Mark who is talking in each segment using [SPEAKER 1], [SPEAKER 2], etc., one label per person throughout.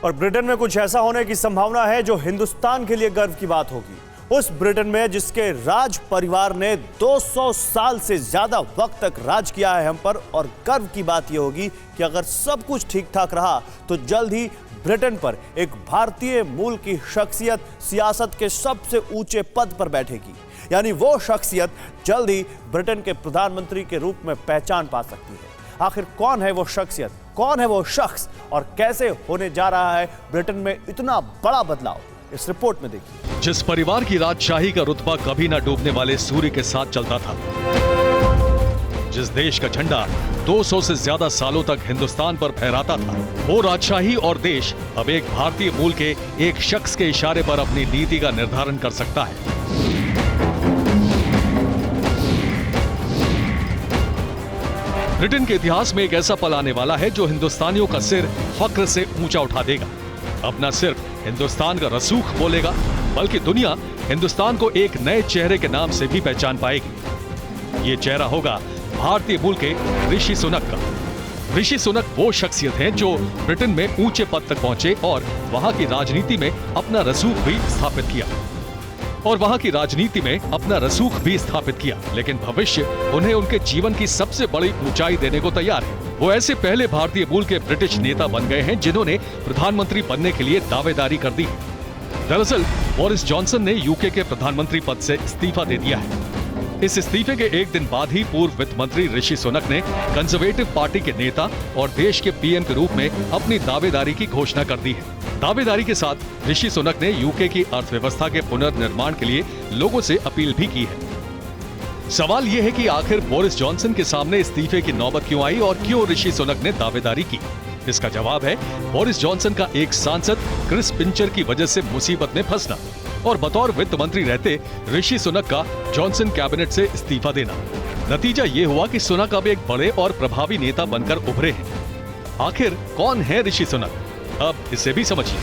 [SPEAKER 1] और ब्रिटेन में कुछ ऐसा होने की संभावना है जो हिंदुस्तान के लिए गर्व की बात होगी। उस ब्रिटेन में जिसके राज परिवार ने 200 साल से ज्यादा वक्त तक राज किया है हम पर, और गर्व की बात यह होगी कि अगर सब कुछ ठीक ठाक रहा तो जल्द ही ब्रिटेन पर एक भारतीय मूल की शख्सियत सियासत के सबसे ऊंचे पद पर बैठेगी। यानी वो शख्सियत जल्द ही ब्रिटेन के प्रधानमंत्री के रूप में पहचान पा सकती है। आखिर कौन है वो शख्सियत, कौन है वो शख्स, और कैसे होने जा रहा है ब्रिटेन में इतना बड़ा बदलाव, इस रिपोर्ट में देखिए।
[SPEAKER 2] जिस परिवार की राजशाही का रुतबा कभी न डूबने वाले सूर्य के साथ चलता था, जिस देश का झंडा 200 से ज्यादा सालों तक हिंदुस्तान पर फहराता था, वो राजशाही और देश अब एक भारतीय मूल के एक शख्स के इशारे पर अपनी नीति का निर्धारण कर सकता है। ब्रिटेन के इतिहास में एक ऐसा पल आने वाला है जो हिंदुस्तानियों का सिर फक्र से ऊंचा उठा देगा। अपना सिर्फ हिंदुस्तान का रसूख बोलेगा, बल्कि दुनिया हिंदुस्तान को एक नए चेहरे के नाम से भी पहचान पाएगी। ये चेहरा होगा भारतीय मूल के ऋषि सुनक का। ऋषि सुनक वो शख्सियत हैं जो ब्रिटेन में ऊंचे पद तक पहुंचे और वहां की राजनीति में अपना रसूख भी स्थापित किया। लेकिन भविष्य उन्हें उनके जीवन की सबसे बड़ी ऊंचाई देने को तैयार है। वो ऐसे पहले भारतीय मूल के ब्रिटिश नेता बन गए हैं जिन्होंने प्रधानमंत्री बनने के लिए दावेदारी कर दी है। दरअसल बोरिस जॉनसन ने यूके के प्रधानमंत्री पद से इस्तीफा दे दिया है। इस इस्तीफे के एक दिन बाद ही पूर्व वित्त मंत्री ऋषि सुनक ने कंजर्वेटिव पार्टी के नेता और देश के पीएम के रूप में अपनी दावेदारी की घोषणा कर दी है। दावेदारी के साथ ऋषि सुनक ने यूके की अर्थव्यवस्था के पुनर्निर्माण के लिए लोगों से अपील भी की है। सवाल यह है कि आखिर बोरिस जॉनसन के सामने इस्तीफे की नौबत क्यों आई और क्यों ऋषि सुनक ने दावेदारी की? इसका जवाब है बोरिस जॉनसन का एक सांसद क्रिस पिंचर की वजह से मुसीबत में फंसना और बतौर वित्त मंत्री रहते ऋषि सुनक का जॉनसन कैबिनेट से इस्तीफा देना। नतीजा ये हुआ कि सुनक अब एक बड़े और प्रभावी नेता बनकर उभरे हैं। आखिर कौन है ऋषि सुनक? अब इसे भी समझिए।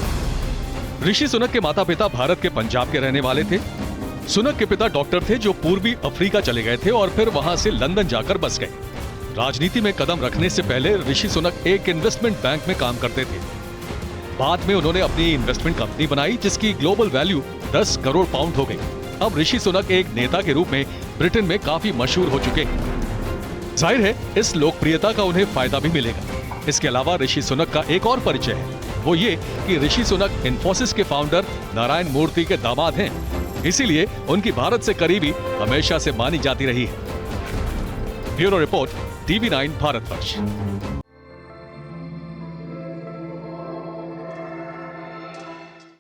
[SPEAKER 2] ऋषि सुनक के माता पिता भारत के पंजाब के रहने वाले थे। सुनक के पिता डॉक्टर थे जो पूर्वी अफ्रीका चले गए थे और फिर वहां से लंदन जाकर बस गए। राजनीति में कदम रखने से पहले ऋषि सुनक एक इन्वेस्टमेंट बैंक में काम करते थे। बाद में उन्होंने अपनी इन्वेस्टमेंट कंपनी बनाई जिसकी ग्लोबल वैल्यू 10 करोड़ पाउंड हो गई। अब ऋषि सुनक एक नेता के रूप में ब्रिटेन में काफी मशहूर हो चुके हैं। जाहिर है इस लोकप्रियता का उन्हें फायदा भी मिलेगा। इसके अलावा ऋषि सुनक का एक और परिचय है, वो ये कि ऋषि सुनक इन्फोसिस के फाउंडर नारायण मूर्ति के दामाद हैं। इसीलिए उनकी भारत से करीबी हमेशा से मानी जाती रही है। Bureau report, TV9 Bharatvarsh.